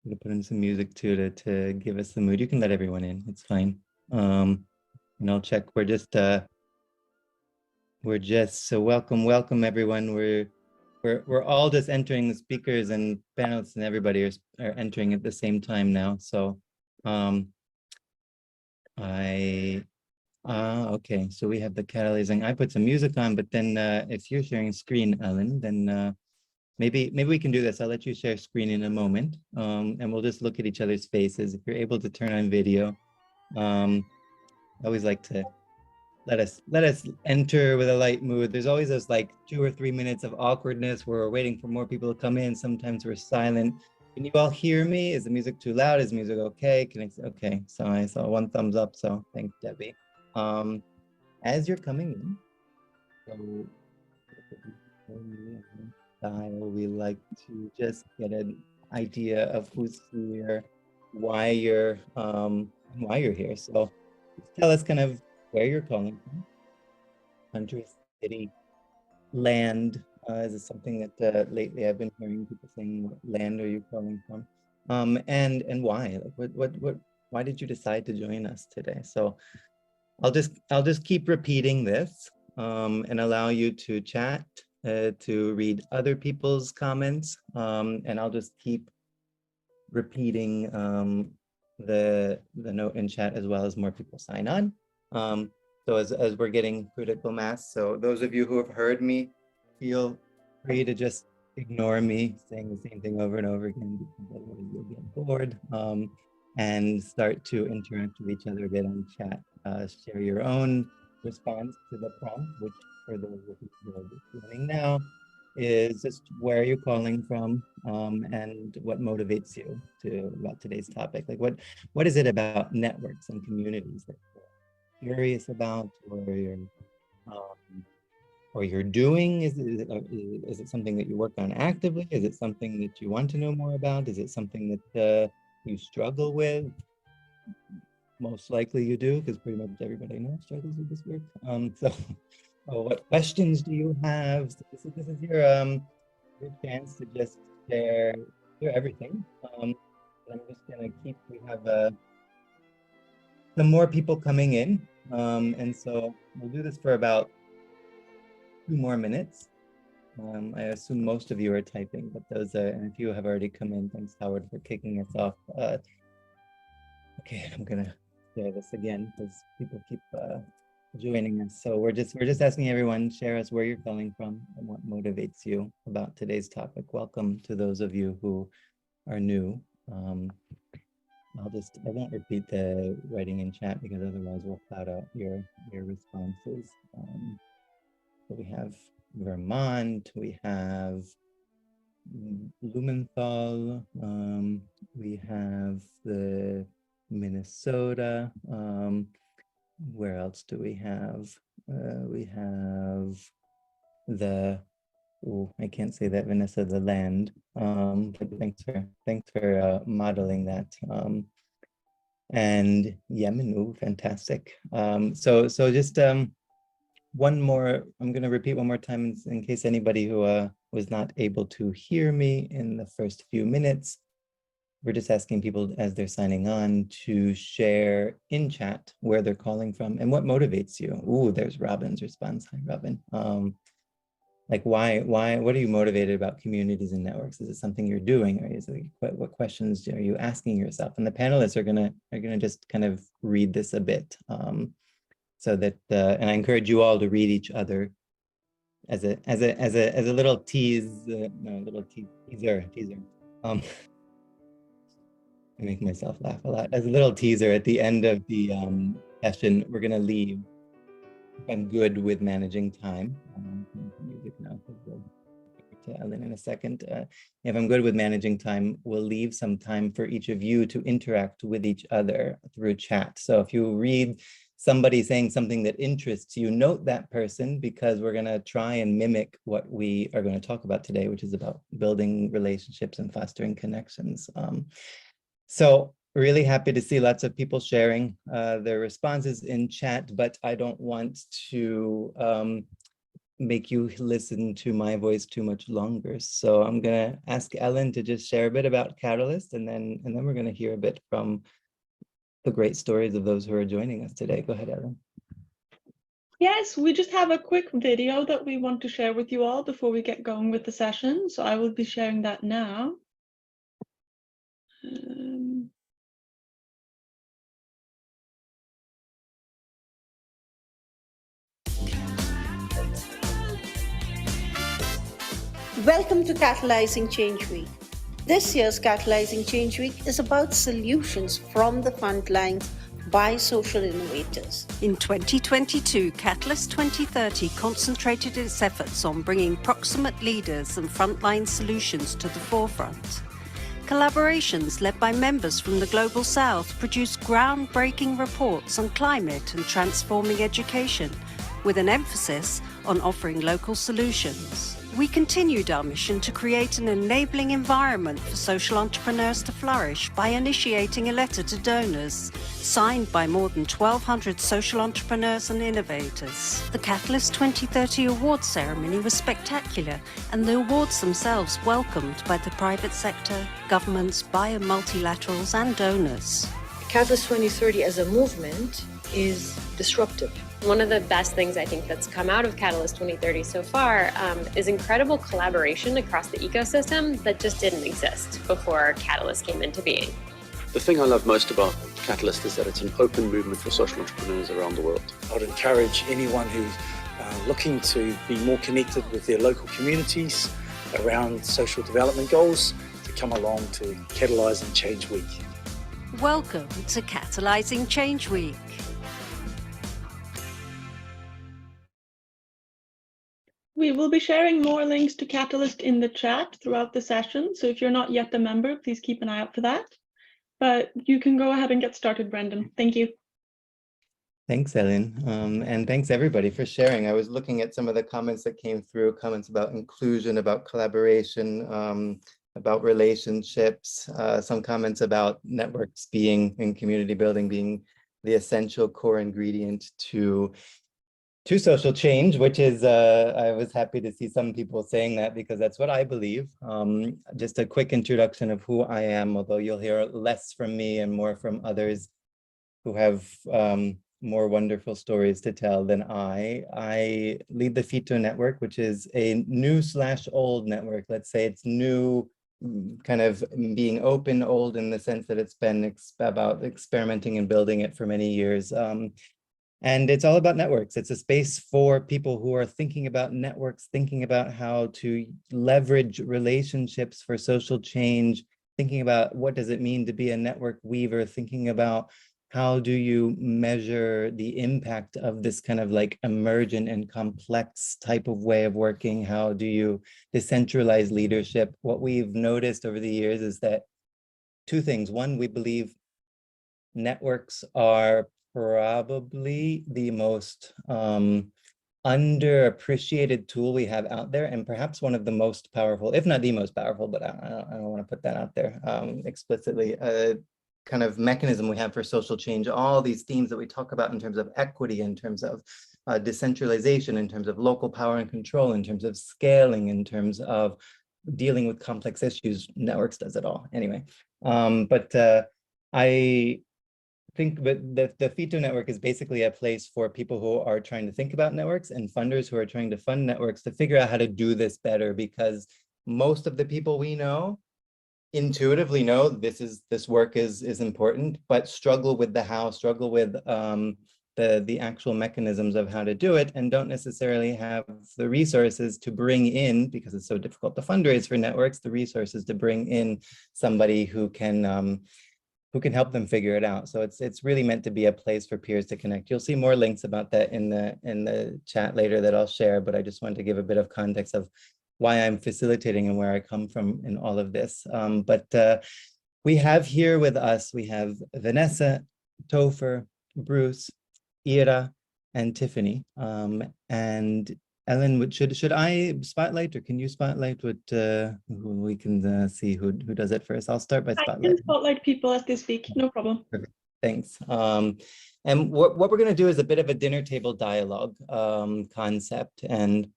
gonna put in some music too to give us the mood. You can let everyone in. It's fine. And I'll check. We're just so welcome everyone. We're all just entering. The speakers and panelists and everybody are entering at the same time now. So okay, so we have the catalyzing. I put some music on, but then if you're sharing screen, Ellen, then maybe we can do this. I'll let you share screen in a moment, and we'll just look at each other's faces. If you're able to turn on video, I always like to let us enter with a light mood. There's always those like 2 or 3 minutes of awkwardness where we're waiting for more people to come in. Sometimes we're silent. Can you all hear me? Is the music too loud? Is music okay? Okay, so I saw one thumbs up, so thanks, Debbie. As you're coming in, we like to just get an idea of who's here, why you're here. So tell us kind of where you're calling from, country, city, land. Is it something that lately I've been hearing people saying, what land are you calling from? And why? Like why did you decide to join us today? So I'll just keep repeating this and allow you to chat, to read other people's comments, and I'll just keep repeating the note in chat as well as more people sign on. So as we're getting critical mass, so those of you who have heard me, feel free to just ignore me saying the same thing over and over again, because otherwise you'll get bored, and start to interact with each other a bit on chat. Share your own response to the prompt, which for those of you who are listening now, is just where you're calling from, and what motivates you about today's topic. Like what is it about networks and communities that you're curious about, or you're doing? Is it something that you work on actively? Is it something that you want to know more about? Is it something that you struggle with? Most likely you do, because pretty much everybody I know struggles with this work. So what questions do you have? So this is your chance to just share everything. I'm just gonna we have some more people coming in, and so we'll do this for about 2 more minutes. I assume most of you are typing, but those and if you have already come in, thanks Howard for kicking us off. Okay, I'm gonna share this again because people keep joining us. So we're just asking everyone, share us where you're calling from and what motivates you about today's topic. Welcome to those of you who are new. I won't repeat the writing in chat because otherwise we'll cloud out your responses. So we have Vermont, we have Lumenthal, we have the Minnesota. Where else do we have? We have the, I can't say that, Vanessa, the land. But thanks for modeling that. And Yemen, fantastic. So just one more, I'm going to repeat one more time in case anybody who was not able to hear me in the first few minutes. We're just asking people as they're signing on to share in chat where they're calling from and what motivates you. Ooh, there's Robin's response. Hi, Robin. Like why, what are you motivated about communities and networks? Is it something you're doing, or is it what questions are you asking yourself? And the panelists are gonna just kind of read this a bit, so that and I encourage you all to read each other as a little teaser. I make myself laugh a lot. As a little teaser at the end of the session, we're gonna leave. If I'm good with managing time, music now, to Ellen in a second. If I'm good with managing time, we'll leave some time for each of you to interact with each other through chat. So if you read somebody saying something that interests you, note that person, because we're gonna try and mimic what we are going to talk about today, which is about building relationships and fostering connections. So really happy to see lots of people sharing their responses in chat, but I don't want to make you listen to my voice too much longer. So I'm gonna ask Ellen to just share a bit about Catalyst, and then we're gonna hear a bit from the great stories of those who are joining us today. Go ahead, Ellen. Yes, we just have a quick video that we want to share with you all before we get going with the session. So I will be sharing that now. Welcome to Catalyzing Change Week. This year's Catalyzing Change Week is about solutions from the front lines by social innovators. In 2022, Catalyst 2030 concentrated its efforts on bringing proximate leaders and frontline solutions to the forefront. Collaborations led by members from the Global South produced groundbreaking reports on climate and transforming education, with an emphasis on offering local solutions. We continued our mission to create an enabling environment for social entrepreneurs to flourish by initiating a letter to donors, signed by more than 1,200 social entrepreneurs and innovators. The Catalyst 2030 awards ceremony was spectacular, and the awards themselves welcomed by the private sector, governments, bio multilaterals and donors. Catalyst 2030 as a movement is disruptive. One of the best things I think that's come out of Catalyst 2030 so far is incredible collaboration across the ecosystem that just didn't exist before Catalyst came into being. The thing I love most about Catalyst is that it's an open movement for social entrepreneurs around the world. I'd encourage anyone who's looking to be more connected with their local communities around social development goals to come along to Catalyzing Change Week. Welcome to Catalyzing Change Week. We will be sharing more links to Catalyst in the chat throughout the session. So if you're not yet a member, please keep an eye out for that. But you can go ahead and get started, Brendon. Thank you. Thanks, Ellen. And thanks everybody for sharing. I was looking at some of the comments that came through, comments about inclusion, about collaboration, about relationships, some comments about networks being and community building being the essential core ingredient to social change, which is, I was happy to see some people saying that because that's what I believe. Just a quick introduction of who I am, although you'll hear less from me and more from others who have more wonderful stories to tell than I. I lead the Fito Network, which is a new/old network. Let's say it's new, kind of being open, old in the sense that it's been about experimenting and building it for many years. And it's all about networks. It's a space for people who are thinking about networks, thinking about how to leverage relationships for social change, thinking about what does it mean to be a network weaver, thinking about how do you measure the impact of this kind of like emergent and complex type of way of working? How do you decentralize leadership? What we've noticed over the years is that two things. One, we believe networks are probably the most underappreciated tool we have out there, and perhaps one of the most powerful, if not the most powerful, but I don't want to put that out there explicitly, kind of mechanism we have for social change. All these themes that we talk about in terms of equity, in terms of decentralization, in terms of local power and control, in terms of scaling, in terms of dealing with complex issues, networks does it all anyway. I think that the Fito Network is basically a place for people who are trying to think about networks and funders who are trying to fund networks to figure out how to do this better, because most of the people we know intuitively know this work is important, but struggle with the how, struggle with the actual mechanisms of how to do it, and don't necessarily have the resources to bring in, because it's so difficult to fundraise for networks, the resources to bring in somebody who can help them figure it out. So it's really meant to be a place for peers to connect. You'll see more links about that in the chat later that I'll share, but I just wanted to give a bit of context of why I'm facilitating and where I come from in all of this. We have here with us, we have Vanessa, Topher, Bruce, Ira, and Tiffany. And Ellen, should I spotlight, or can you spotlight what who we can see who does it first? I'll start by spotlighting. I can spotlight people as they speak, no problem. Perfect. Thanks. And what we're going to do is a bit of a dinner table dialogue concept. And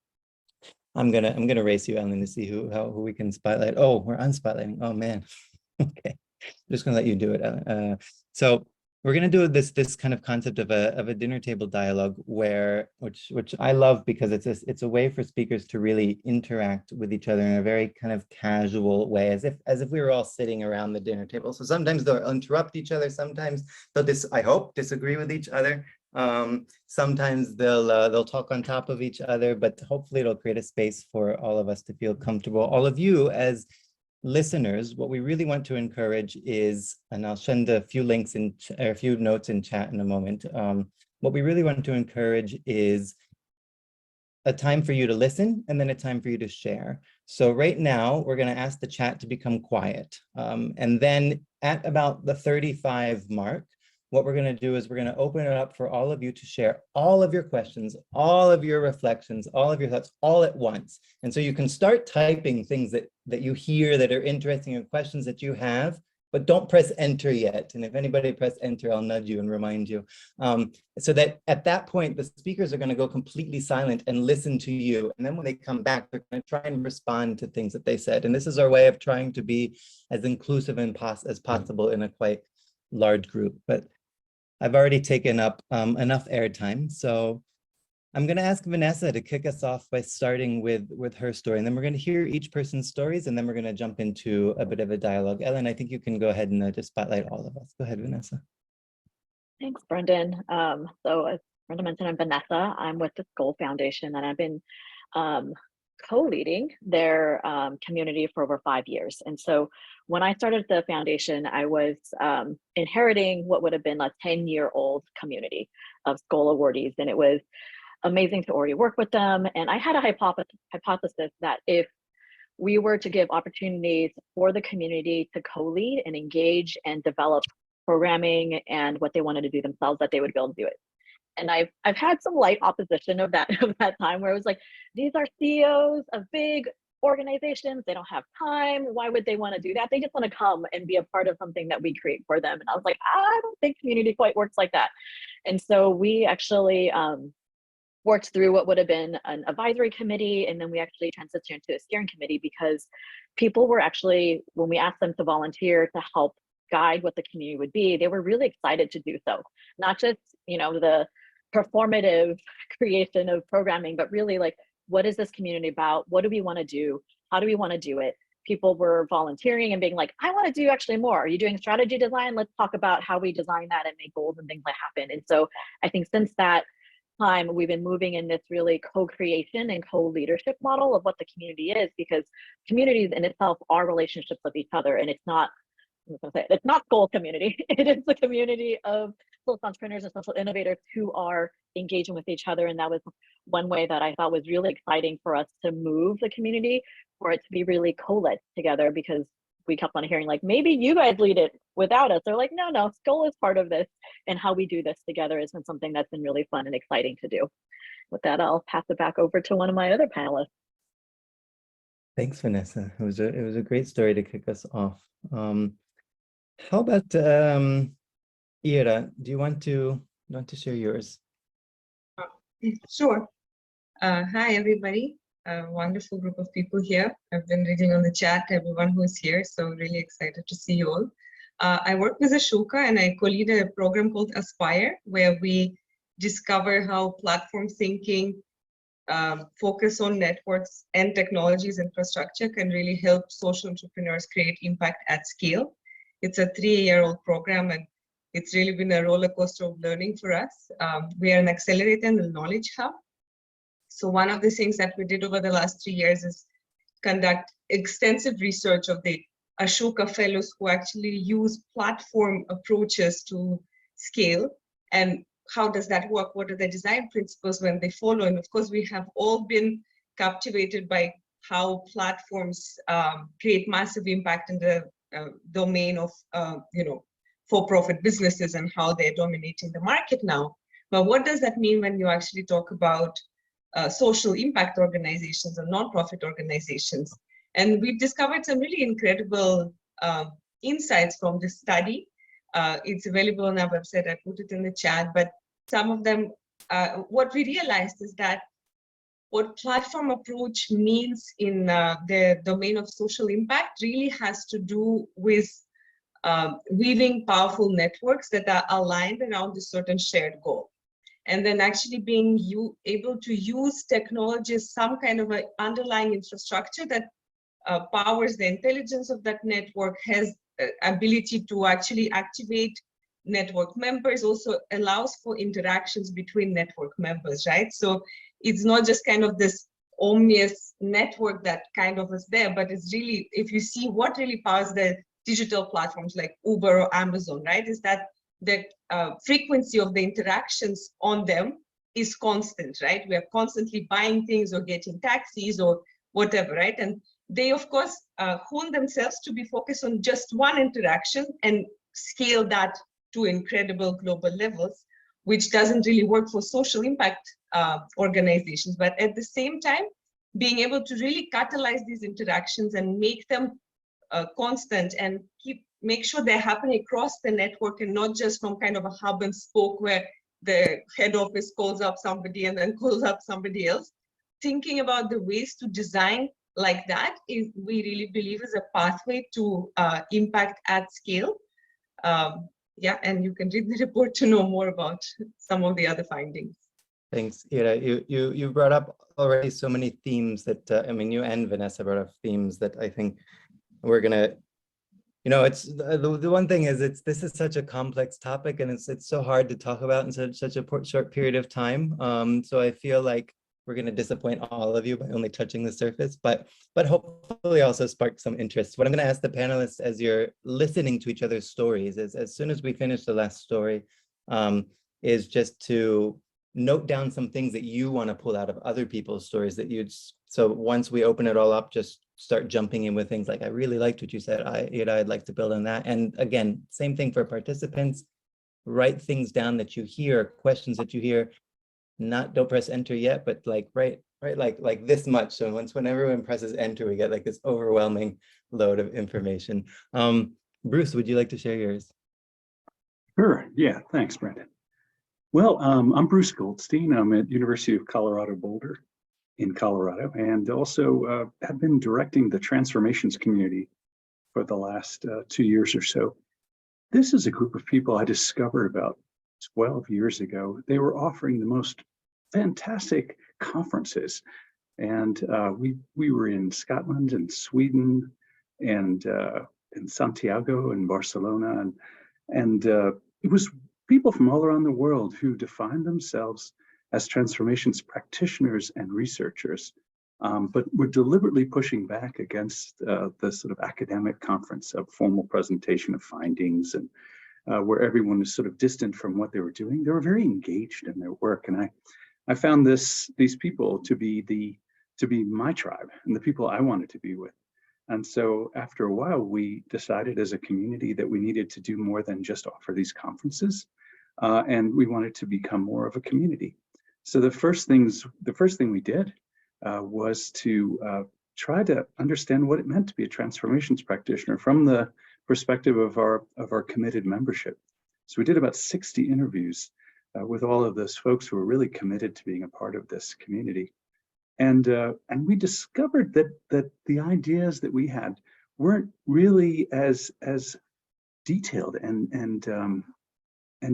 I'm gonna race you, Ellen, to see who we can spotlight. Oh, we're unspotlighting. Oh man. Okay, I'm just gonna let you do it, Ellen. So we're gonna do this kind of concept of a dinner table dialogue which I love because it's a way for speakers to really interact with each other in a very kind of casual way, as if we were all sitting around the dinner table. So sometimes they'll interrupt each other, sometimes they'll I hope disagree with each other. Sometimes they'll talk on top of each other, but hopefully it'll create a space for all of us to feel comfortable. All of you as listeners, what we really want to encourage is, and I'll send a few links or a few notes in chat in a moment. What we really want to encourage is a time for you to listen and then a time for you to share. So right now, we're going to ask the chat to become quiet. And then at about the 35 mark, what we're going to do is we're going to open it up for all of you to share all of your questions, all of your reflections, all of your thoughts, all at once. And so you can start typing things that you hear that are interesting, or questions that you have, but don't press enter yet. And if anybody press enter, I'll nudge you and remind you. So that at that point, the speakers are going to go completely silent and listen to you. And then when they come back, they're going to try and respond to things that they said. And this is our way of trying to be as inclusive as possible in a quite large group. But I've already taken up enough airtime, so I'm going to ask Vanessa to kick us off by starting with her story, and then we're going to hear each person's stories, and then we're going to jump into a bit of a dialogue. Ellen, I think you can go ahead and just spotlight all of us. Go ahead, Vanessa. Thanks, Brendon. So as Brendon mentioned, I'm Vanessa. I'm with the Skoll Foundation, and I've been co-leading their community for over 5 years. And so when I started the foundation, I was inheriting what would have been a 10-year-old community of Skoll awardees. And it was amazing to already work with them. And I had a hypothesis that if we were to give opportunities for the community to co-lead and engage and develop programming and what they wanted to do themselves, that they would be able to do it. And I've had some light opposition of that time, where it was like, these are CEOs of big organizations, they don't have time, why would they want to do that? They just want to come and be a part of something that we create for them. And I was like, I don't think community quite works like that. And so we actually worked through what would have been an advisory committee, and then we actually transitioned to a steering committee, because people were actually, when we asked them to volunteer to help guide what the community would be, they were really excited to do so. Not just, the performative creation of programming, but really like, what is this community about? What do we want to do? How do we want to do it? People were volunteering and being like, I want to do actually more. Are you doing strategy design? Let's talk about how we design that and make goals and things that happen. And so I think since that time, we've been moving in this really co-creation and co-leadership model of what the community is, because communities in itself are relationships with each other. And it's not Skoll community. It is the community of social entrepreneurs and social innovators who are engaging with each other. And that was one way that I thought was really exciting for us to move the community, for it to be really co-led together, because we kept on hearing like, maybe you guys lead it without us. They're like, no, Skoll is part of this, and how we do this together has been something that's been really fun and exciting to do. With that, I'll pass it back over to one of my other panelists. Thanks, Vanessa. It was a great story to kick us off. How about Ira? Do you want to share yours? Sure. Hi, everybody. A wonderful group of people here. I've been reading on the chat, everyone who is here, so really excited to see you all. I work with Ashoka, and I co-lead a program called Aspire, where we discover how platform thinking, focus on networks and technologies infrastructure can really help social entrepreneurs create impact at scale. It's a 3-year-old program, and it's really been a roller coaster of learning for us. We are an accelerator and a knowledge hub. So one of the things that we did over the last 3 years is conduct extensive research of the Ashoka fellows who actually use platform approaches to scale, and how does that work? What are the design principles when they follow? And of course, we have all been captivated by how platforms create massive impact in the domain of for-profit businesses and how they're dominating the market now. But what does that mean when you actually talk about social impact organizations or nonprofit organizations? And we've discovered some really incredible insights from this study. It's available on our website. I put it in the chat, but some of them, what we realized is that what platform approach means in the domain of social impact really has to do with weaving powerful networks that are aligned around a certain shared goal. And then actually being able to use technology as some kind of an underlying infrastructure that powers the intelligence of that network, has ability to actually activate network members, also allows for interactions between network members, right? So it's not just kind of this omnious network that kind of is there, but it's really, if you see what really powers the digital platforms like Uber or Amazon, right, is that the frequency of the interactions on them is constant, right? We are constantly buying things or getting taxis or whatever, right? And they, of course, hone themselves to be focused on just one interaction and scale that to incredible global levels, which doesn't really work for social impact organizations. But at the same time, being able to really catalyze these interactions and make them constant and make sure they're happening across the network and not just from kind of a hub and spoke where the head office calls up somebody and then calls up somebody else. Thinking about the ways to design like that is, we really believe, is a pathway to impact at scale. Yeah, and you can read the report to know more about some of the other findings. Thanks, Ira. You brought up already so many themes that, I mean, you and Vanessa brought up themes that I think we're gonna, you know, it's the one thing is this is such a complex topic and it's so hard to talk about in such a short period of time. So I feel like we're going to disappoint all of you by only touching the surface, but hopefully also spark some interest. What I'm going to ask the panelists as you're listening to each other's stories is, as soon as we finish the last story, is just to note down some things that you want to pull out of other people's stories that you'd, so once we open it all up, just start jumping in with things like, I really liked what you said, I'd like to build on that. And again, same thing for participants, write things down that you hear, questions that you hear. Don't press enter yet, but like write like this much. So when everyone presses enter, we get like this overwhelming load of information. Bruce, would you like to share yours? Sure. Yeah. Thanks, Brendon. Well, I'm Bruce Goldstein. I'm at University of Colorado Boulder in Colorado, and also have been directing the transformations community for the last 2 years or so. This is a group of people I discovered about 12 years ago. They were offering the most fantastic conferences, and we were in Scotland and Sweden and in Santiago and Barcelona, and it was people from all around the world who defined themselves as transformations practitioners and researchers, but were deliberately pushing back against the sort of academic conference of formal presentation of findings, and where everyone was sort of distant from what they were doing. They were very engaged in their work, and I found these people to be my tribe and the people I wanted to be with. And so after a while, we decided as a community that we needed to do more than just offer these conferences, and we wanted to become more of a community. So the first thing we did was to try to understand what it meant to be a transformations practitioner from the perspective of our committed membership. So we did about 60 interviews with all of those folks who were really committed to being a part of this community. And we discovered that the ideas that we had weren't really as detailed and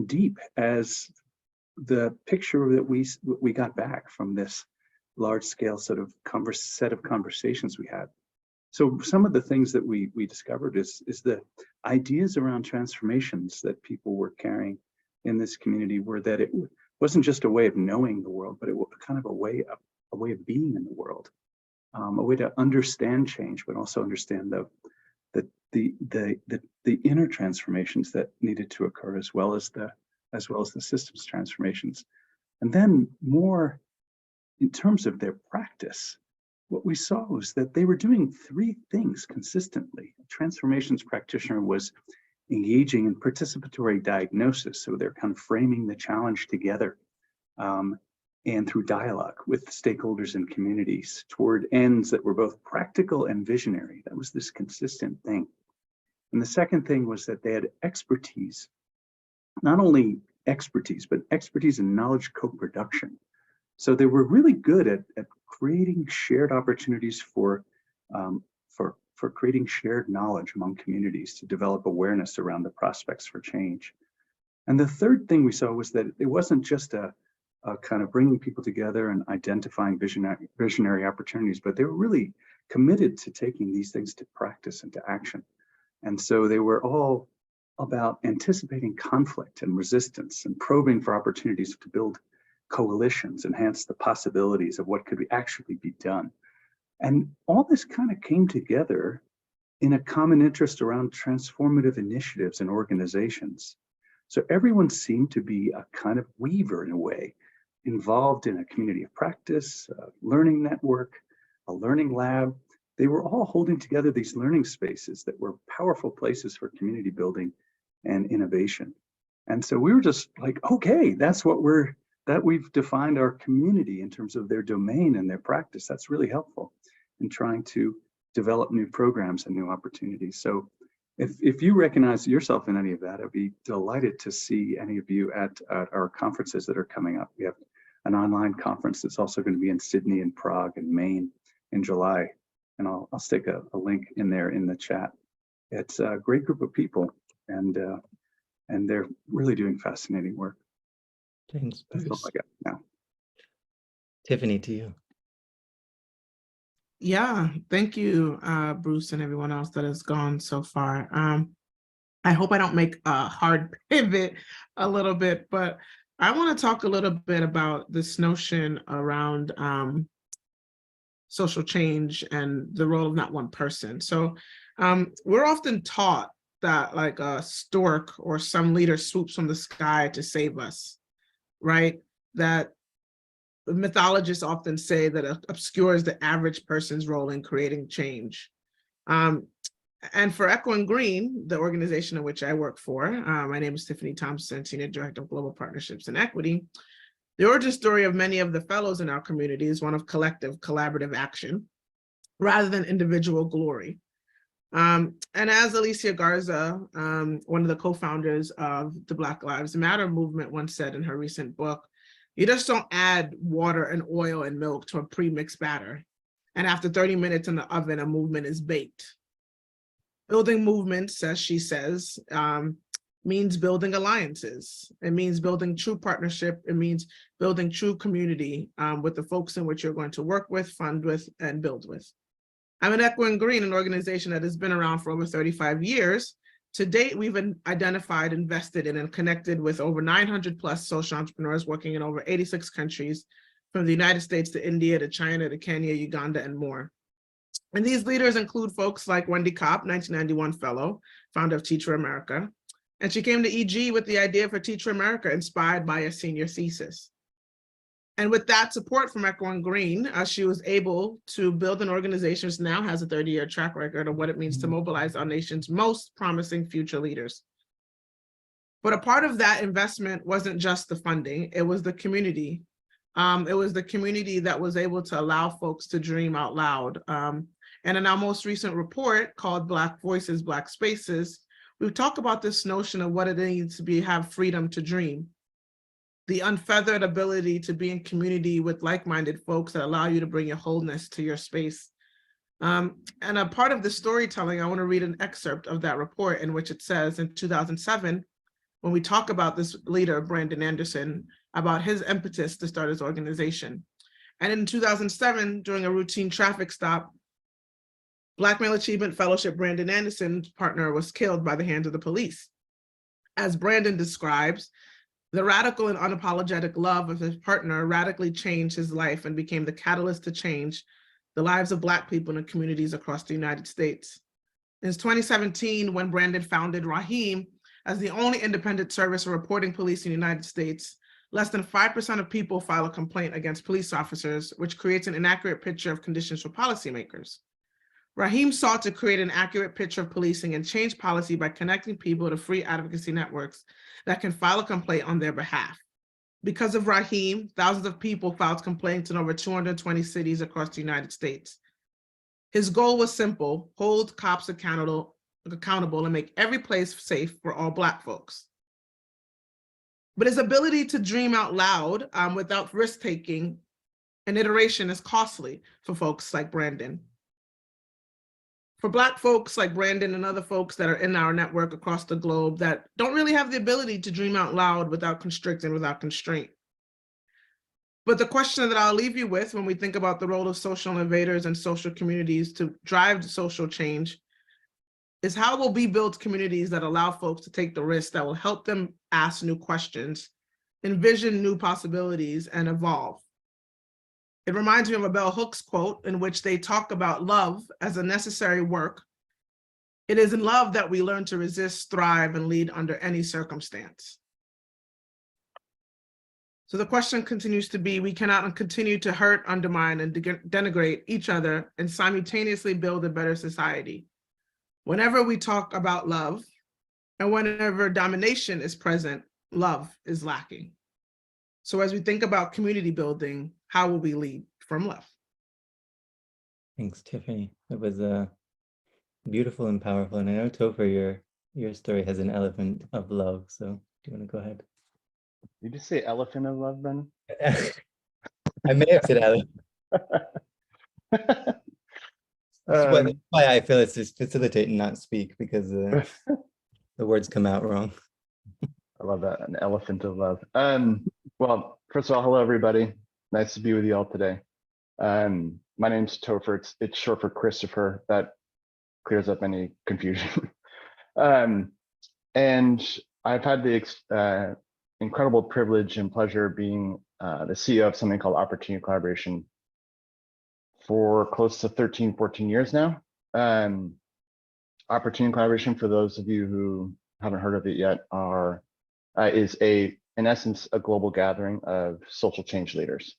deep as the picture that we got back from this large scale sort of set of conversations we had. So some of the things that we discovered is the ideas around transformations that people were carrying in this community were that it wasn't just a way of knowing the world, but it was kind of a way of being in the world, a way to understand change, but also understand the inner transformations that needed to occur, as well as the systems transformations. And then more in terms of their practice, what we saw was that they were doing three things consistently. A transformations practitioner was engaging in participatory diagnosis, so they're kind of framing the challenge together, and through dialogue with stakeholders and communities toward ends that were both practical and visionary. That was this consistent thing. And the second thing was that they had expertise, not only expertise, but expertise in knowledge co-production. So they were really good at creating shared opportunities for creating shared knowledge among communities to develop awareness around the prospects for change. And the third thing we saw was that it wasn't just a kind of bringing people together and identifying visionary opportunities, but they were really committed to taking these things to practice and to action. And so they were all about anticipating conflict and resistance and probing for opportunities to build coalitions, enhance the possibilities of what could actually be done. And all this kind of came together in a common interest around transformative initiatives and organizations. So everyone seemed to be a kind of weaver in a way, involved in a community of practice, a learning network, a learning lab. They were all holding together these learning spaces that were powerful places for community building and innovation. And so we were just like, okay, that's what we've defined our community in terms of their domain and their practice. That's really helpful in trying to develop new programs and new opportunities. So if you recognize yourself in any of that, I'd be delighted to see any of you at our conferences that are coming up. We have an online conference that's also going to be in Sydney and Prague and Maine in July. And I'll stick a link in there in the chat. It's a great group of people, and they're really doing fascinating work. Thanks, That's all I got now. Tiffany, to you. Yeah, thank you, Bruce, and everyone else that has gone so far. I hope I don't make a hard pivot a little bit, but I want to talk a little bit about this notion around social change and the role of not one person. So we're often taught that like a stork or some leader swoops from the sky to save us, right? That mythologists often say that it obscures the average person's role in creating change. And for Echoing Green, the organization in which I work for, my name is Tiffany Thompson, Senior Director of Global Partnerships and Equity. The origin story of many of the fellows in our community is one of collective, collaborative action, rather than individual glory. And as Alicia Garza, one of the co-founders of the Black Lives Matter movement, once said in her recent book, you just don't add water and oil and milk to a pre-mixed batter. And after 30 minutes in the oven, a movement is baked. Building movements, as she says, means building alliances. It means building true partnership. It means building true community with the folks in which you're going to work with, fund with, and build with. I'm at Echoing Green, an organization that has been around for over 35 years. To date, we've identified, invested in, and connected with over 900 plus social entrepreneurs working in over 86 countries, from the United States to India to China to Kenya, Uganda, and more. And these leaders include folks like Wendy Kopp, 1991 fellow, founder of Teacher America. And she came to EG with the idea for Teacher America, inspired by a senior thesis. And with that support from Echoing Green, she was able to build an organization that now has a 30-year track record of what it means to mobilize our nation's most promising future leaders. But a part of that investment wasn't just the funding, it was the community. It was the community that was able to allow folks to dream out loud. And in our most recent report called Black Voices, Black Spaces, we talk about this notion of what it needs to be, have freedom to dream. The unfeathered ability to be in community with like-minded folks that allow you to bring your wholeness to your space. And a part of the storytelling, I want to read an excerpt of that report in which it says in 2007, when we talk about this leader, Brendon Anderson, about his impetus to start his organization. And in 2007, during a routine traffic stop, Black Male Achievement Fellowship Brendon Anderson's partner was killed by the hands of the police. As Brendon describes, the radical and unapologetic love of his partner radically changed his life and became the catalyst to change the lives of Black people in communities across the United States. In 2017, when Brendon founded Rahim as the only independent service for reporting police in the United States, less than 5% of people file a complaint against police officers, which creates an inaccurate picture of conditions for policymakers. Rahim sought to create an accurate picture of policing and change policy by connecting people to free advocacy networks that can file a complaint on their behalf. Because of Rahim, thousands of people filed complaints in over 220 cities across the United States. His goal was simple: hold cops accountable and make every place safe for all Black folks. But his ability to dream out loud without risk-taking and iteration is costly for folks like Brendon. For Black folks like Brendon and other folks that are in our network across the globe that don't really have the ability to dream out loud without constriction, without constraint. But the question that I'll leave you with when we think about the role of social innovators and social communities to drive social change is how will we build communities that allow folks to take the risks that will help them ask new questions, envision new possibilities, and evolve. It reminds me of a Bell Hooks quote in which they talk about love as a necessary work. It is in love that we learn to resist, thrive, and lead under any circumstance. So the question continues to be, we cannot continue to hurt, undermine, and denigrate each other and simultaneously build a better society. Whenever we talk about love and whenever domination is present, love is lacking. So as we think about community building, how will we lead from love? Thanks, Tiffany. It was beautiful and powerful. And I know, Topher, your story has an elephant of love. So do you want to go ahead? Did you say elephant of love, Ben? I may have said elephant. That's why I feel it's just facilitate and not speak, because the words come out wrong. I love that, an elephant of love. Well, first of all, hello, everybody. Nice to be with you all today. My name's Topher. It's short for Christopher. That clears up any confusion. And I've had the incredible privilege and pleasure of being the CEO of something called Opportunity Collaboration for close to 13, 14 years now. Opportunity Collaboration, for those of you who haven't heard of it yet, is in essence, a global gathering of social change leaders.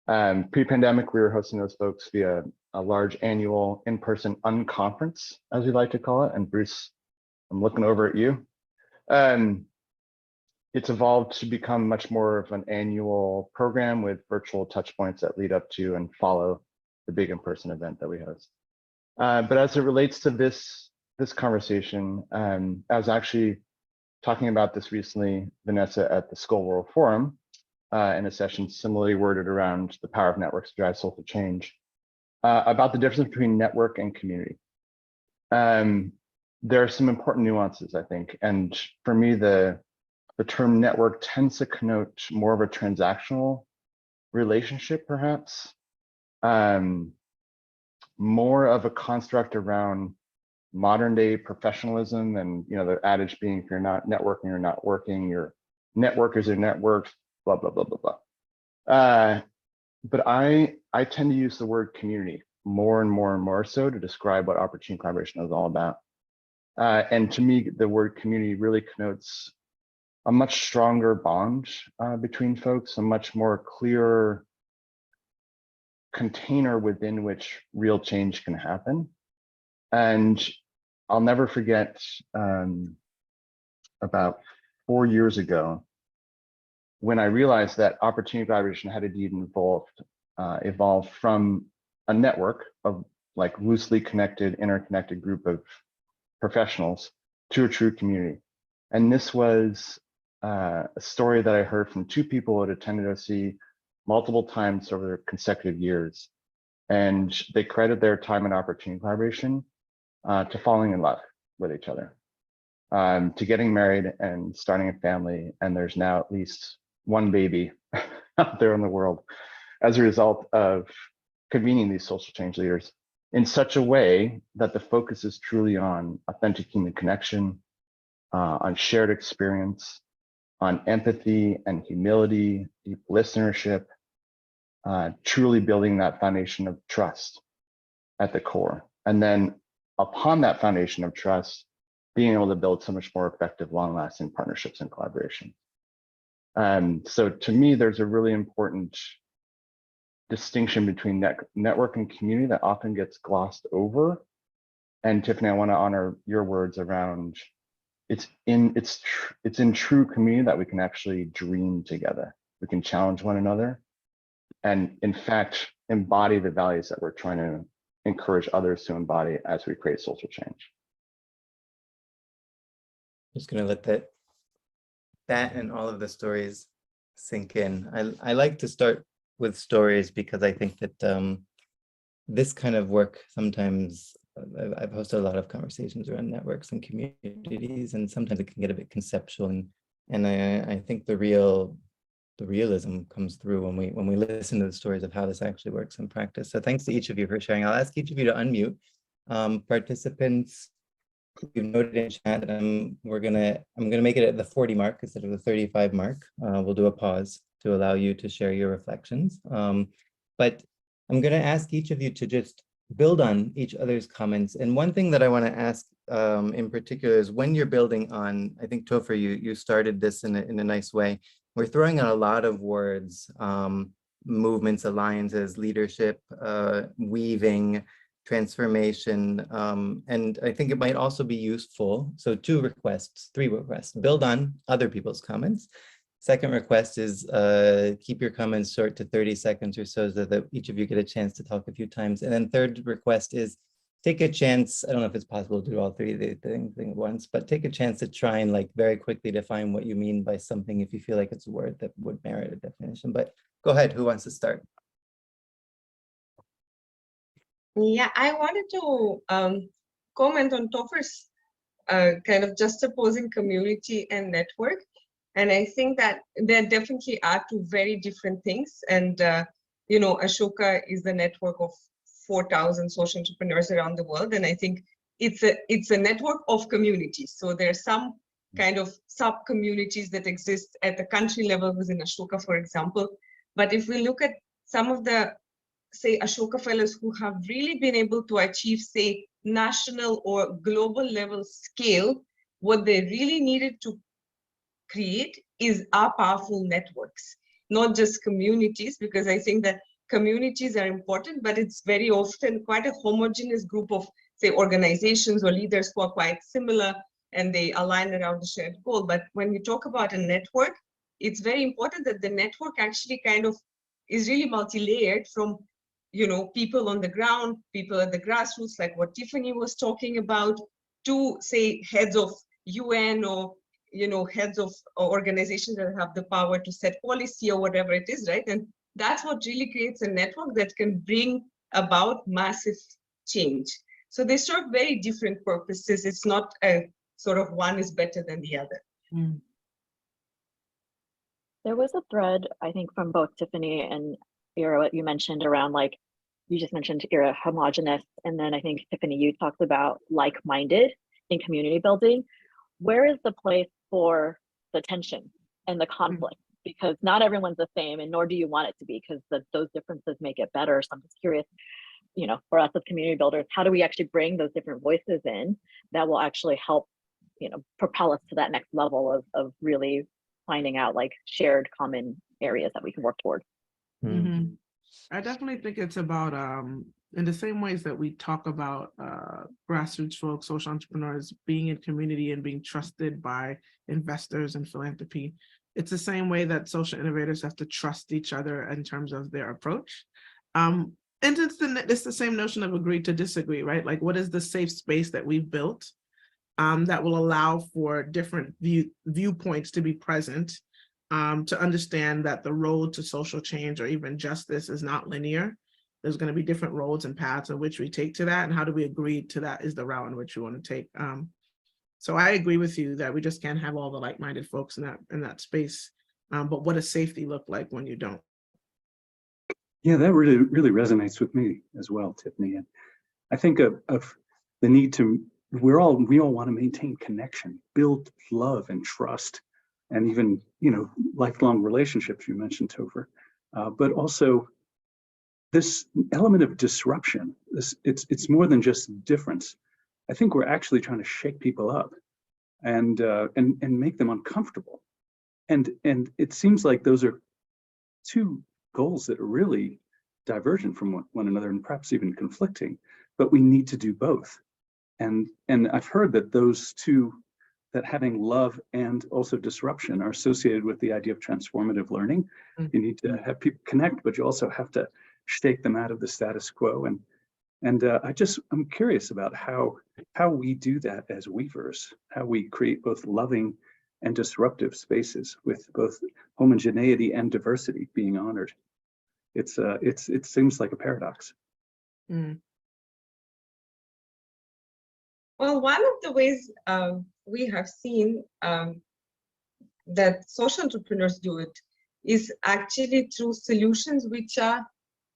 Pre-pandemic, we were hosting those folks via a large annual in-person unconference, as we like to call it. And Bruce, I'm looking over at you. It's evolved to become much more of an annual program with virtual touch points that lead up to and follow the big in-person event that we host. But as it relates to this conversation, I was actually talking about this recently, Vanessa, at the Skoll World Forum, in a session similarly worded around the power of networks to drive social change, about the difference between network and community. There are some important nuances, I think, and for me, the term network tends to connote more of a transactional relationship, perhaps, more of a construct around modern day professionalism, and the adage being, if you're not networking, you're not working. Your networkers are networked, blah blah blah blah blah. But I tend to use the word community more and more and more so to describe what opportunity collaboration is all about. And to me, the word community really connotes a much stronger bond between folks, a much more clear container within which real change can happen. And I'll never forget, about 4 years ago, when I realized that opportunity collaboration had indeed evolved from a network of like loosely connected, interconnected group of professionals to a true community. And this was a story that I heard from two people who had attended OC multiple times over consecutive years. And they credit their time and opportunity collaboration to falling in love with each other, to getting married and starting a family. And there's now at least one baby out there in the world as a result of convening these social change leaders in such a way that the focus is truly on authentic human connection, on shared experience, on empathy and humility, deep listenership, truly building that foundation of trust at the core. And then upon that foundation of trust, being able to build so much more effective, long-lasting partnerships and collaboration. So to me, there's a really important distinction between network and community that often gets glossed over. And Tiffany, I want to honor your words around it's in true community that we can actually dream together. We can challenge one another, and in fact, embody the values that we're trying to encourage others to embody as we create social change. Just gonna let that and all of the stories sink in. I like to start with stories because I think that this kind of work sometimes, I've hosted a lot of conversations around networks and communities, and sometimes it can get a bit conceptual, and I think the realism comes through when we listen to the stories of how this actually works in practice. So thanks to each of you for sharing. I'll ask each of you to unmute. Participants, you've noted in chat, I'm gonna make it at the 40 mark instead of the 35 mark. We'll do a pause to allow you to share your reflections. But I'm gonna ask each of you to just build on each other's comments. And one thing that I wanna ask in particular is when you're building on, I think Topher, you started this in a nice way. We're throwing out a lot of words, movements, alliances, leadership, weaving, transformation, and I think it might also be useful. So three requests, build on other people's comments. Second request is keep your comments short to 30 seconds or so that each of you get a chance to talk a few times. And then third request is take a chance, I don't know if it's possible to do all three of the things at once, but take a chance to try and like very quickly define what you mean by something if you feel like it's a word that would merit a definition. But go ahead, who wants to start? Yeah, I wanted to comment on Topher's kind of juxtaposing community and network. And I think that there definitely are two very different things. And, you know, Ashoka is the network of 4,000 social entrepreneurs around the world. And I think it's a network of communities. So there are some kind of sub-communities that exist at the country level within Ashoka, for example. But if we look at some of the, say, Ashoka fellows who have really been able to achieve, say, national or global level scale, what they really needed to create are powerful networks, not just communities, because I think that communities are important, but it's very often quite a homogeneous group of, say, organizations or leaders who are quite similar and they align around a shared goal. But when we talk about a network, it's very important that the network actually kind of is really multi-layered from, you know, people on the ground, people at the grassroots, like what Tiffany was talking about, to, say, heads of UN or, you know, heads of organizations that have the power to set policy or whatever it is, right? And that's what really creates a network that can bring about massive change. So they serve very different purposes. It's not a sort of one is better than the other. Mm. There was a thread, I think, from both Tiffany and Ira, what you mentioned around, like, you just mentioned, Ira, homogenous, and then I think, Tiffany, you talked about like-minded in community building. Where is the place for the tension and the conflict? Because not everyone's the same, and nor do you want it to be, because those differences make it better. So I'm just curious, you know, for us as community builders, how do we actually bring those different voices in that will actually help, you know, propel us to that next level of really finding out like shared common areas that we can work toward? Mm-hmm. I definitely think it's about, in the same ways that we talk about grassroots folks, social entrepreneurs being in community and being trusted by investors and philanthropy, it's the same way that social innovators have to trust each other in terms of their approach. And it's the same notion of agree to disagree, right? Like, what is the safe space that we've built that will allow for different viewpoints to be present, to understand that the road to social change or even justice is not linear. There's going to be different roads and paths in which we take to that, and how do we agree to that is the route in which we want to take. So I agree with you that we just can't have all the like-minded folks in that space. But what does safety look like when you don't? Yeah, that really resonates with me as well, Tiffany. And I think of the need to, we all want to maintain connection, build love and trust, and even, you know, lifelong relationships you mentioned, Topher. But also this element of disruption, it's more than just difference. I think we're actually trying to shake people up and make them uncomfortable. And it seems like those are two goals that are really divergent from one another and perhaps even conflicting, but we need to do both. And I've heard that those two, that having love and also disruption, are associated with the idea of transformative learning. Mm-hmm. You need to have people connect, but you also have to shake them out of the status quo. And I'm curious about how we do that as weavers, how we create both loving and disruptive spaces with both homogeneity and diversity being honored. it seems like a paradox. Mm. Well, one of the ways we have seen that social entrepreneurs do it is actually through solutions which are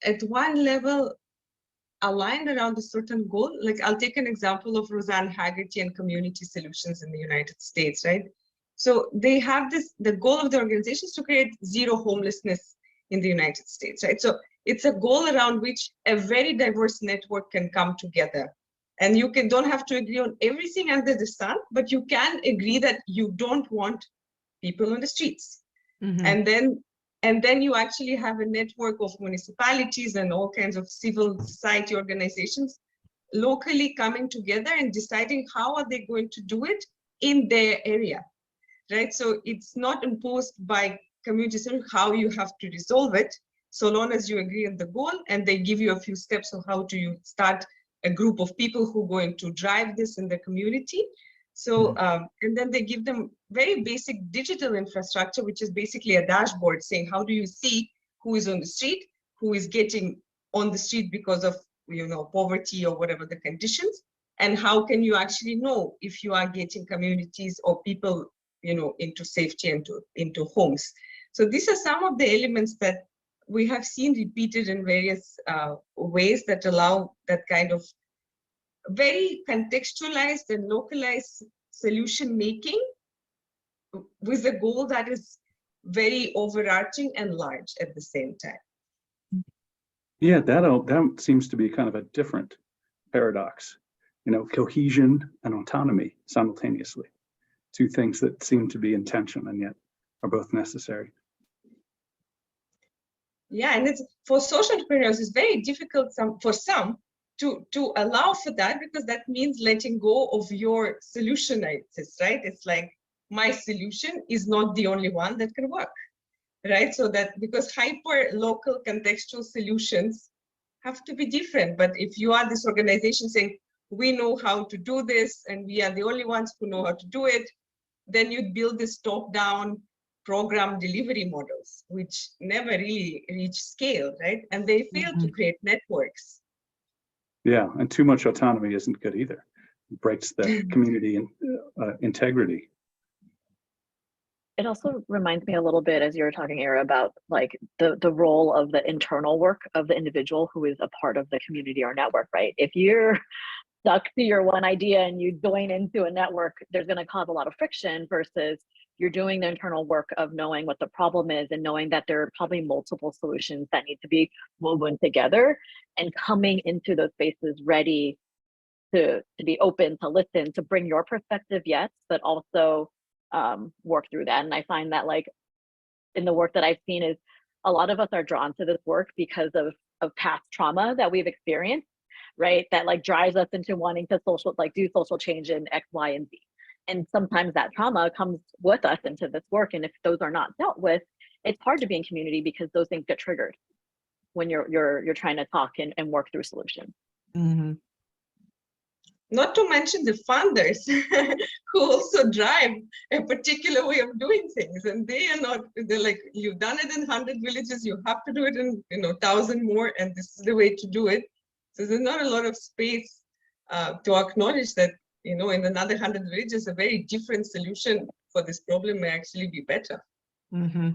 at one level aligned around a certain goal. Like I'll take an example of Roseanne Haggerty and Community Solutions in the United States, right? So they have this, the goal of the organization is to create zero homelessness in the United States, right? So it's a goal around which a very diverse network can come together. And you don't have to agree on everything under the sun, but you can agree that you don't want people on the streets. Mm-hmm. And then you actually have a network of municipalities and all kinds of civil society organizations locally coming together and deciding how are they going to do it in their area, right? So it's not imposed by communities how you have to resolve it, so long as you agree on the goal, and they give you a few steps of how do you start a group of people who are going to drive this in the community. So, and then they give them very basic digital infrastructure, which is basically a dashboard saying, how do you see who is on the street, who is getting on the street because of, you know, poverty or whatever the conditions, and how can you actually know if you are getting communities or people, you know, into safety and into homes. So these are some of the elements that we have seen repeated in various ways that allow that kind of very contextualized and localized solution making with a goal that is very overarching and large at the same time. Yeah, that seems to be kind of a different paradox, you know, cohesion and autonomy simultaneously. Two things that seem to be in tension and yet are both necessary. Yeah, and it's for social entrepreneurs, it's very difficult for some to allow for that, because that means letting go of your solutionitis, right? It's like, my solution is not the only one that can work, right? So that, because hyper local contextual solutions have to be different. But if you are this organization saying, we know how to do this and we are the only ones who know how to do it, then you build this top-down program delivery models, which never really reach scale, right? And they fail to create networks. Yeah, and too much autonomy isn't good either. It breaks the community integrity. It also reminds me a little bit, as you were talking, Ira, about like the role of the internal work of the individual who is a part of the community or network, right? If you're stuck to your one idea and you join into a network, there's going to cause a lot of friction, versus you're doing the internal work of knowing what the problem is and knowing that there are probably multiple solutions that need to be woven together, and coming into those spaces ready to be open, to listen, to bring your perspective, yes, but also work through that. And I find that, like, in the work that I've seen, is a lot of us are drawn to this work because of past trauma that we've experienced, right? That like drives us into wanting to do social change in X, Y, and Z. And sometimes that trauma comes with us into this work. And if those are not dealt with, it's hard to be in community because those things get triggered when you're trying to talk and work through solutions. Mm-hmm. Not to mention the funders who also drive a particular way of doing things, and they're like, you've done it in 100 villages, you have to do it in 1,000 more, and this is the way to do it. So there's not a lot of space to acknowledge that in another 100 villages, a very different solution for this problem may actually be better. Mm-hmm.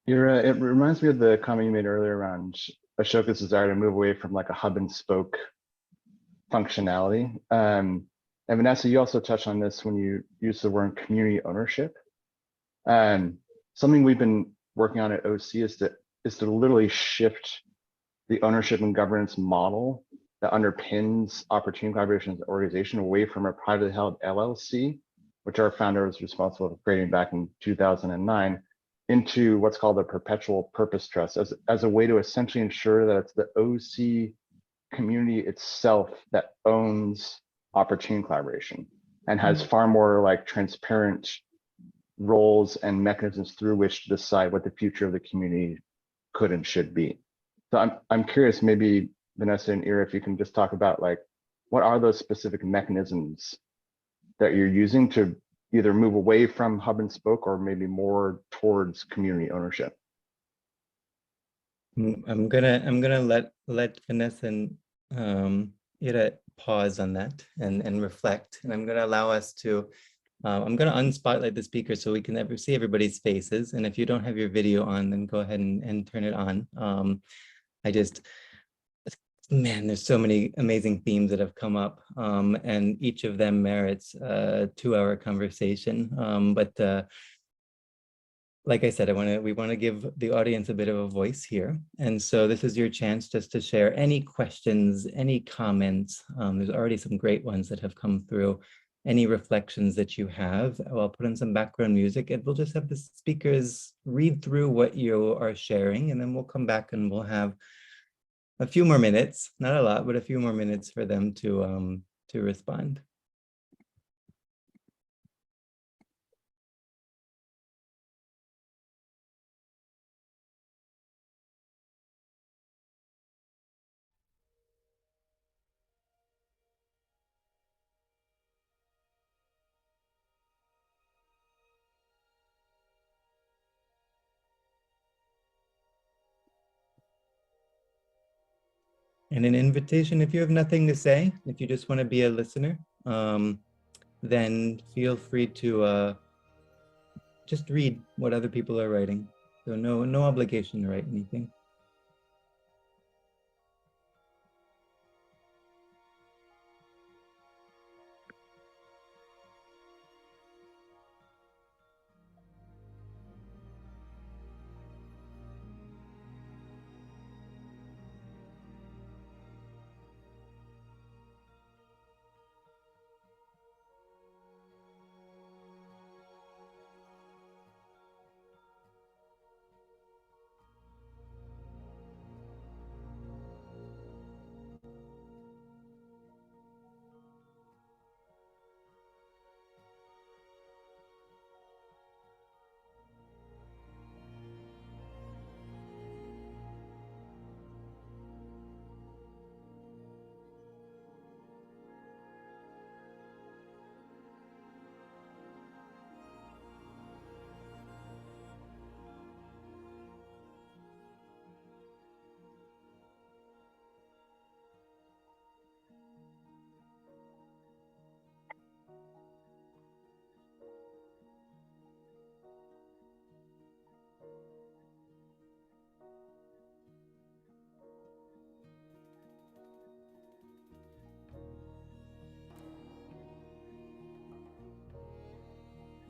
It reminds me of the comment you made earlier around Ashoka's desire to move away from like a hub and spoke functionality. And Vanessa, you also touched on this when you used the word community ownership. Something we've been working on at OC is to literally shift the ownership and governance model that underpins opportunity collaboration as an organization away from a privately held LLC, which our founder was responsible for creating back in 2009, into what's called a perpetual purpose trust as a way to essentially ensure that it's the OC community itself that owns opportunity collaboration and has far more like transparent roles and mechanisms through which to decide what the future of the community could and should be. So I'm curious, maybe Vanessa and Ira, if you can just talk about like, what are those specific mechanisms that you're using to either move away from hub and spoke or maybe more towards community ownership? I'm gonna let Vanessa and Ira pause on that and reflect, and I'm gonna allow us to. I'm gonna unspotlight the speaker so we can see everybody's faces. And if you don't have your video on, then go ahead and turn it on. Man, there's so many amazing themes that have come up, and each of them merits a 2-hour conversation. Like I said, we want to give the audience a bit of a voice here. And so this is your chance just to share any questions, any comments. There's already some great ones that have come through. Any reflections that you have. I'll put in some background music and we'll just have the speakers read through what you are sharing, and then we'll come back and we'll have a few more minutes, not a lot, but a few more minutes for them to respond. And an invitation, if you have nothing to say, if you just want to be a listener, then feel free to just read what other people are writing. So no obligation to write anything.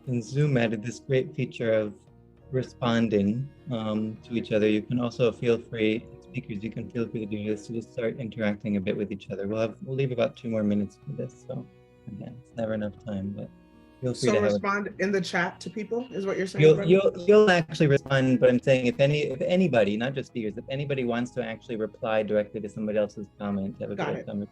And Zoom added this great feature of responding to each other. You can also feel free, speakers, you can feel free to do this, to just start interacting a bit with each other. We'll leave about 2 more minutes for this. So again, it's never enough time, but feel free to respond in the chat to people is what you're saying. You'll actually respond, but I'm saying if anybody, not just speakers, if anybody wants to actually reply directly to somebody else's comment, have a bit of time.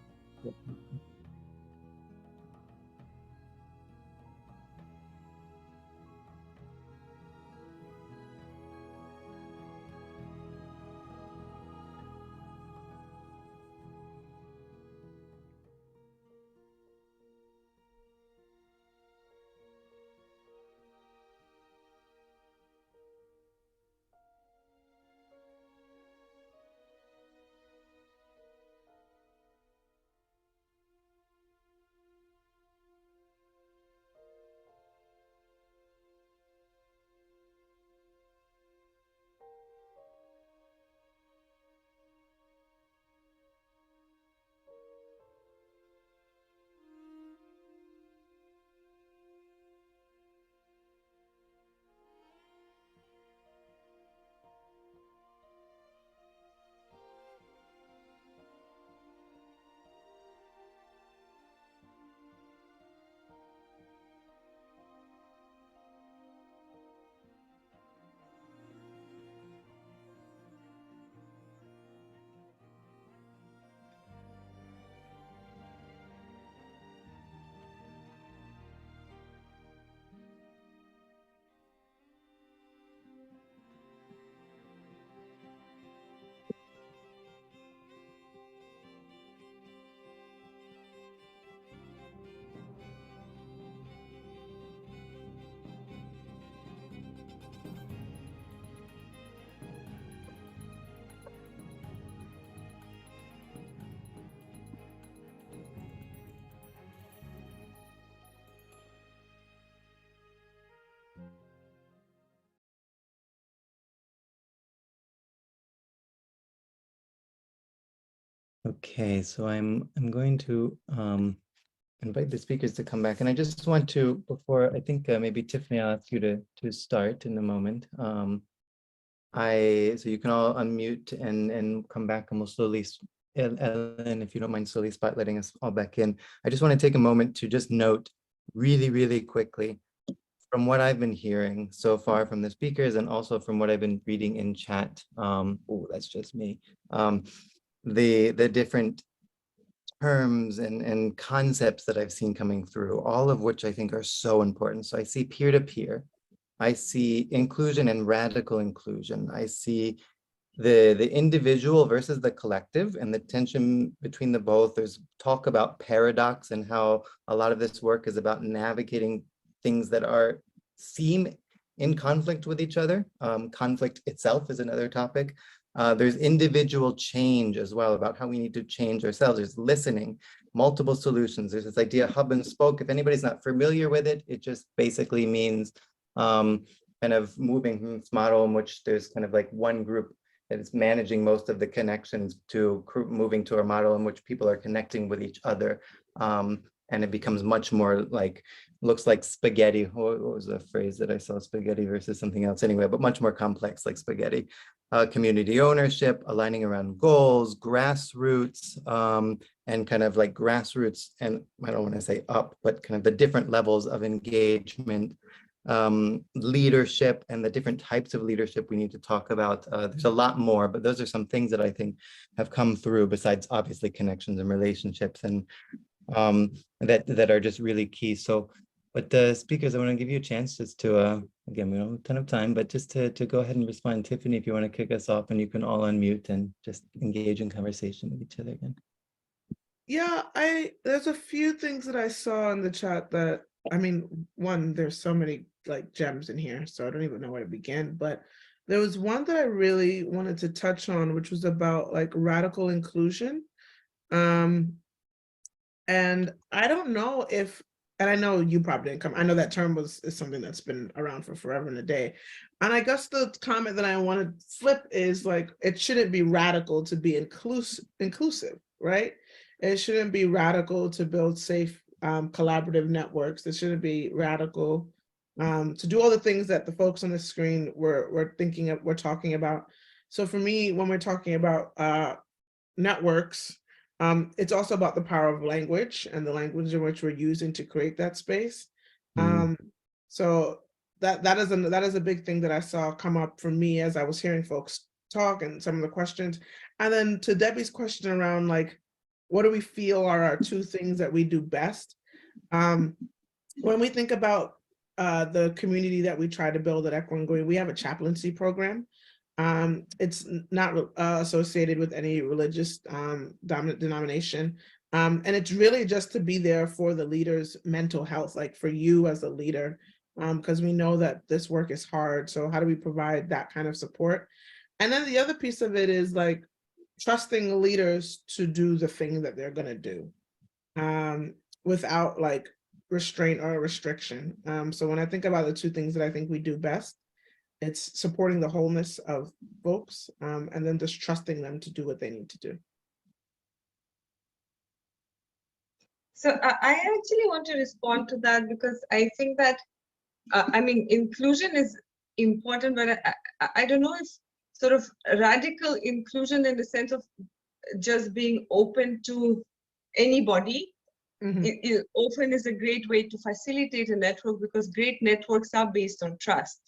Okay, so I'm going to invite the speakers to come back, and I just want to, before I think maybe Tiffany, I'll ask you to start in a moment. So you can all unmute and come back, and we'll slowly, Ellen, if you don't mind slowly spotlighting us all back in. I just want to take a moment to just note really, really quickly, from what I've been hearing so far from the speakers and also from what I've been reading in chat, oh, that's just me, the different terms and concepts that I've seen coming through, all of which I think are so important. So I see peer-to-peer, I see inclusion and radical inclusion. I see the individual versus the collective and the tension between the both. There's talk about paradox and how a lot of this work is about navigating things that seem in conflict with each other. Conflict itself is another topic. There's individual change as well, about how we need to change ourselves. There's listening, multiple solutions. There's this idea, hub and spoke. If anybody's not familiar with it, it just basically means kind of moving from this model in which there's kind of like one group that is managing most of the connections to moving to a model in which people are connecting with each other. And it becomes much more like, looks like spaghetti. What was the phrase that I saw? Spaghetti versus something else anyway, but much more complex like spaghetti. Community ownership, aligning around goals, grassroots, and kind of like grassroots, and I don't want to say up, but kind of the different levels of engagement, leadership, and the different types of leadership we need to talk about. There's a lot more, but those are some things that I think have come through, besides obviously connections and relationships, and that are just really key. So, but the speakers, I want to give you a chance just to, again, we don't have a ton of time, but just to go ahead and respond. Tiffany, if you want to kick us off, and you can all unmute and just engage in conversation with each other again. Yeah, there's a few things that I saw in the chat that, I mean, one, there's so many like gems in here, so I don't even know where to begin, but there was one that I really wanted to touch on, which was about like radical inclusion. And I don't know if, and I know you probably didn't come, I know that term is something that's been around for forever and a day. And I guess the comment that I want to flip is like, it shouldn't be radical to be inclusive, right? It shouldn't be radical to build safe collaborative networks. It shouldn't be radical to do all the things that the folks on the screen were talking about. So for me, when we're talking about networks, it's also about the power of language and the language in which we're using to create that space. So that is a big thing that I saw come up for me as I was hearing folks talk and some of the questions. And then to Debbie's question around like, what do we feel are our two things that we do best? When we think about the community that we try to build at Echo and Green, we have a chaplaincy program. It's not associated with any religious denomination. And it's really just to be there for the leader's mental health, like for you as a leader, because we know that this work is hard. So how do we provide that kind of support? And then the other piece of it is like trusting leaders to do the thing that they're going to do without like restraint or restriction. So when I think about the two things that I think we do best, it's supporting the wholeness of folks and then just trusting them to do what they need to do. So I actually want to respond to that because I think that, I mean, inclusion is important, but I don't know if sort of radical inclusion in the sense of just being open to anybody. It often is a great way to facilitate a network because great networks are based on trust.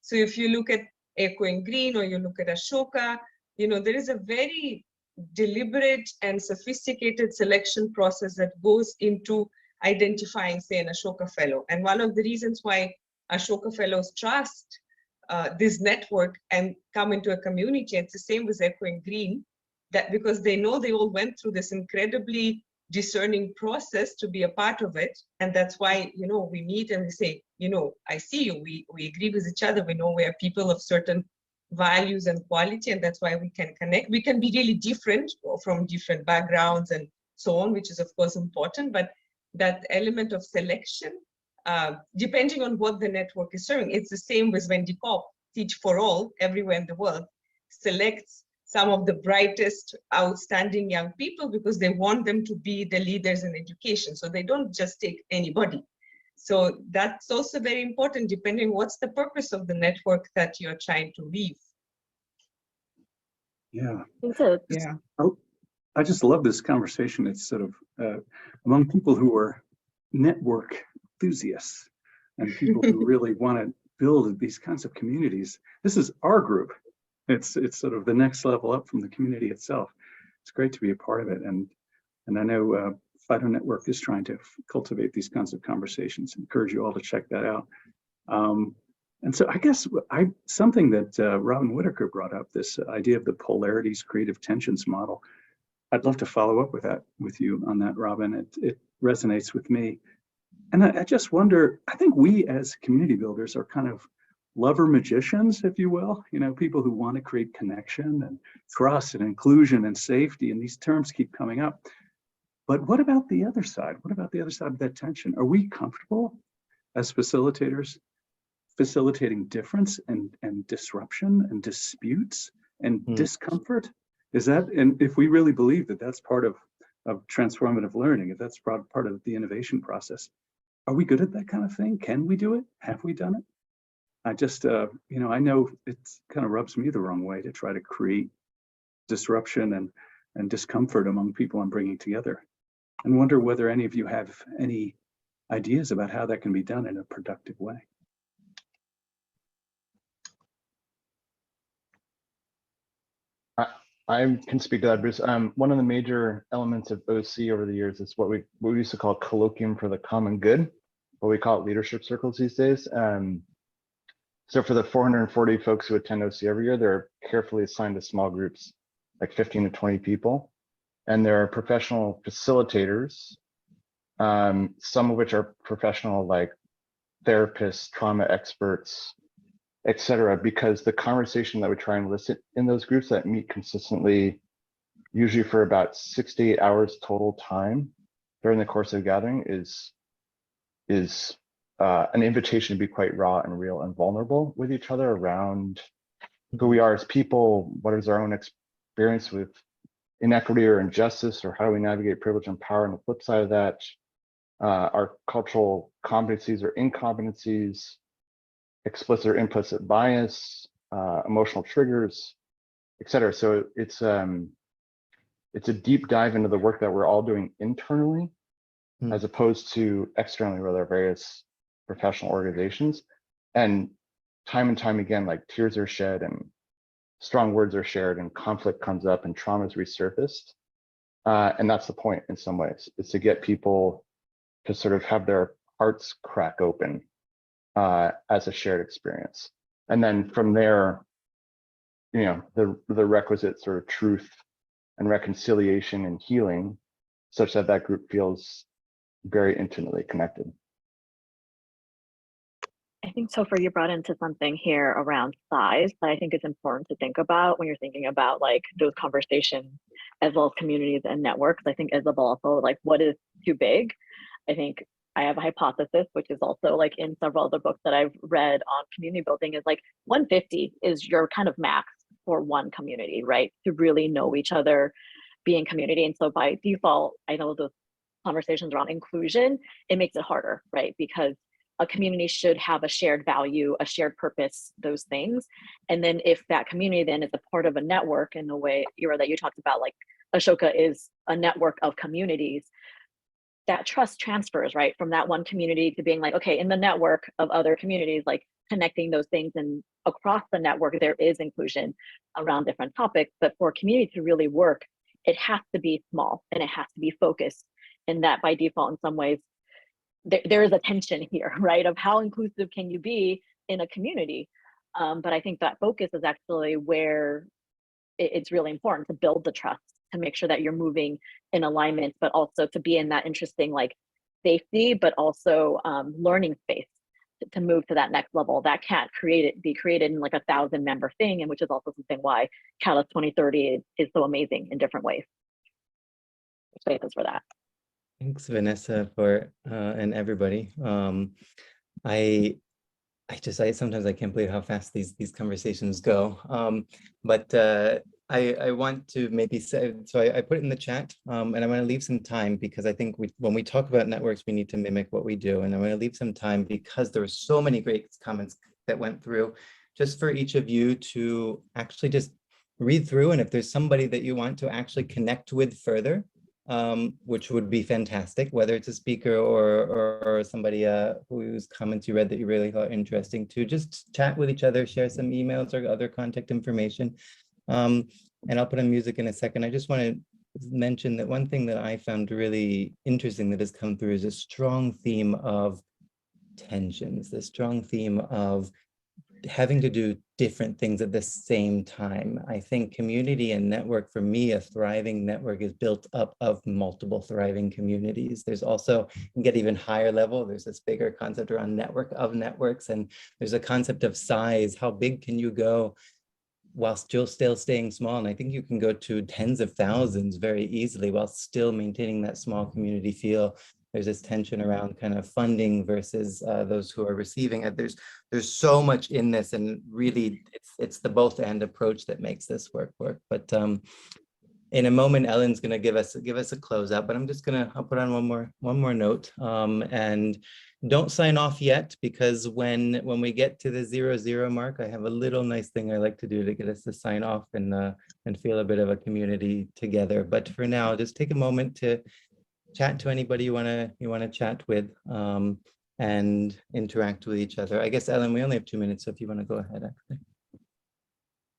So if you look at Echo and Green or you look at Ashoka, you know, there is a very deliberate and sophisticated selection process that goes into identifying, say, an Ashoka Fellow. And one of the reasons why Ashoka Fellows trust this network and come into a community, it's the same with Echo and Green, that because they know they all went through this incredibly discerning process to be a part of it. And that's why, you know, we meet and we say, you know, I see you, we agree with each other, we know we are people of certain values and quality, and that's why we can connect. We can be really different from different backgrounds and so on, which is of course important, but that element of selection, depending on what the network is serving, it's the same with when DePop, Teach for All, everywhere in the world, selects some of the brightest, outstanding young people because they want them to be the leaders in education. So they don't just take anybody. So that's also very important, depending what's the purpose of the network that you're trying to weave. Yeah. Yeah. Oh, I just love this conversation. It's sort of among people who are network enthusiasts and people who really want to build these kinds of communities. This is our group. It's sort of the next level up from the community itself. It's great to be a part of it. And I know Fito Network is trying to cultivate these kinds of conversations. I encourage you all to check that out. And so I guess something that Robin Whitaker brought up, this idea of the polarities, creative tensions model. I'd love to follow up with that with you on that, Robin. It resonates with me. And I just wonder, I think we as community builders are kind of lover magicians, if you will, people who want to create connection and trust and inclusion and safety, and these terms keep coming up. But what about the other side? What about the other side of that tension? Are we comfortable as facilitators facilitating difference and disruption and disputes and discomfort? Is that, and if we really believe that that's part of transformative learning, if that's part of the innovation process, are we good at that kind of thing? Can we do it? Have we done it? I just, I know it kind of rubs me the wrong way to try to create disruption and discomfort among people I'm bringing together, and wonder whether any of you have any ideas about how that can be done in a productive way. I can speak to that, Bruce. One of the major elements of OC over the years is what we used to call colloquium for the common good, what we call it leadership circles these days. So for the 440 folks who attend OC every year, they're carefully assigned to small groups, like 15 to 20 people. And there are professional facilitators, some of which are professional, like therapists, trauma experts, etc., because the conversation that we try and elicit in those groups that meet consistently, usually for about 6 to 8 hours total time during the course of the gathering, is an invitation to be quite raw and real and vulnerable with each other around who we are as people, what is our own experience with inequity or injustice, or how do we navigate privilege and power, and the flip side of that, our cultural competencies or incompetencies, explicit or implicit bias, emotional triggers, etc. So it's a deep dive into the work that we're all doing internally, as opposed to externally with our various professional organizations. And time again, like tears are shed and strong words are shared and conflict comes up and trauma is resurfaced. And that's the point in some ways, is to get people to sort of have their hearts crack open as a shared experience. And then from there, the requisite sort of truth and reconciliation and healing, such that that group feels very intimately connected. I think, Topher, you brought into something here around size that I think is important to think about when you're thinking about like those conversations, as well as communities and networks. I think Isabel also, like, what is too big? I think I have a hypothesis, which is also like in several other books that I've read on community building, is like 150 is your kind of max for one community, right? To really know each other, be in community. And so by default, I know those conversations around inclusion, it makes it harder, right? Because a community should have a shared value, a shared purpose, those things. And then if that community then is a part of a network in the way, Ira, that you talked about, like Ashoka is a network of communities, that trust transfers, right? From that one community to being like, okay, in the network of other communities, like connecting those things, and across the network, there is inclusion around different topics. But for a community to really work, it has to be small and it has to be focused. And that by default, in some ways, there is a tension here, right? Of how inclusive can you be in a community? But I think that focus is actually where it's really important to build the trust, to make sure that you're moving in alignment, but also to be in that interesting like safety, but also learning space to move to that next level. That can't be created in like 1,000-member thing, and which is also something why Catalyst 2030 is so amazing in different ways. Space is for that. Thanks, Vanessa, for and everybody. I sometimes I can't believe how fast these conversations go. But I want to maybe say, so I put it in the chat, and I'm going to leave some time because I think when we talk about networks, we need to mimic what we do. And I'm going to leave some time because there were so many great comments that went through, just for each of you to actually just read through. And if there's somebody that you want to actually connect with further, which would be fantastic, whether it's a speaker or somebody whose comments you read that you really thought interesting, to just chat with each other, share some emails or other contact information. And I'll put on music in a second. I just want to mention that one thing that I found really interesting that has come through is a strong theme of tensions, the strong theme of having to do different things at the same time. I think community and network, for me, a thriving network is built up of multiple thriving communities. There's also, you can get even higher level, there's this bigger concept around network of networks, and there's a concept of size. How big can you go while still staying small? And I think you can go to tens of thousands very easily while still maintaining that small community feel. There's this tension around kind of funding versus those who are receiving it. There's so much in this, and really it's the both and approach that makes this work. But in a moment, Ellen's gonna give us a closeout, but I'm just I'll put on one more note, and don't sign off yet, because when we get to the 0-0 mark, I have a little nice thing I like to do to get us to sign off and feel a bit of a community together. But for now, just take a moment to chat to anybody you wanna chat with, and interact with each other. I guess, Ellen, we only have 2 minutes, so if you want to go ahead, actually.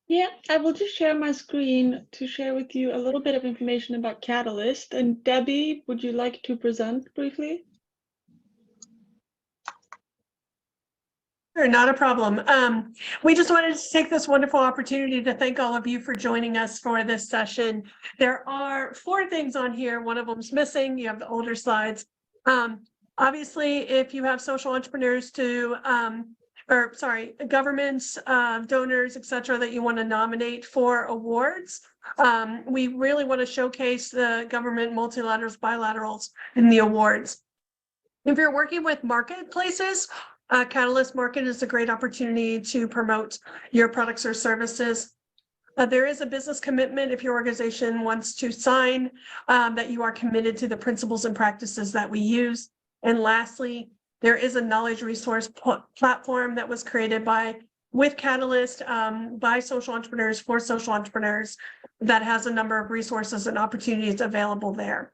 Yeah, I will just share my screen to share with you a little bit of information about Catalyst. And Debbie, would you like to present briefly? Sure, not a problem. We just wanted to take this wonderful opportunity to thank all of you for joining us for this session. There are 4 things on here. One of them's missing. You have the older slides. Obviously, if you have social entrepreneurs governments, donors, etc., that you want to nominate for awards, we really want to showcase the government, multilaterals, bilaterals in the awards. If you're working with marketplaces, Catalyst Market is a great opportunity to promote your products or services. There is a business commitment if your organization wants to sign that you are committed to the principles and practices that we use. And lastly, there is a knowledge resource platform that was created with Catalyst by social entrepreneurs for social entrepreneurs that has a number of resources and opportunities available there.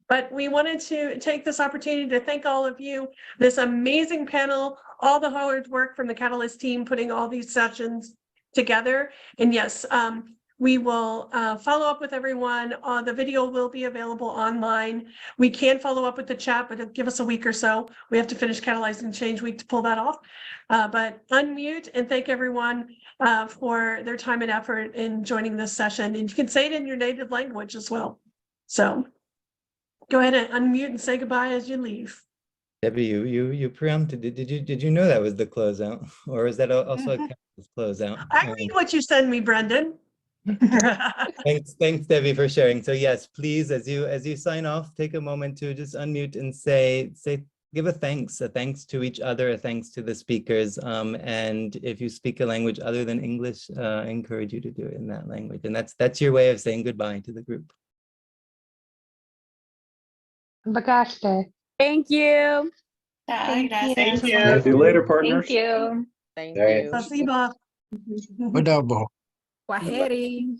But we wanted to take this opportunity to thank all of you, this amazing panel, all the hard work from the Catalyst team putting all these sessions together. And yes, we will follow up with everyone. The video will be available online. We can follow up with the chat, but it'll give us a week or so. We have to finish Catalyzing Change Week to pull that off. But unmute and thank everyone for their time and effort in joining this session. And you can say it in your native language as well. So go ahead and unmute and say goodbye as you leave. Debbie, you preempted. Did you know that was the closeout, or is that also a closeout? I read what you send me, Brendon. Thanks, Debbie, for sharing. So yes, please, as you sign off, take a moment to just unmute and give a thanks to each other, a thanks to the speakers. And if you speak a language other than English, I encourage you to do it in that language. And that's your way of saying goodbye to the group. Bagaste. Thank you. Thank you. See you later, partners. Thank you. Thank you. Spasiba. Madabo. Kwaheri.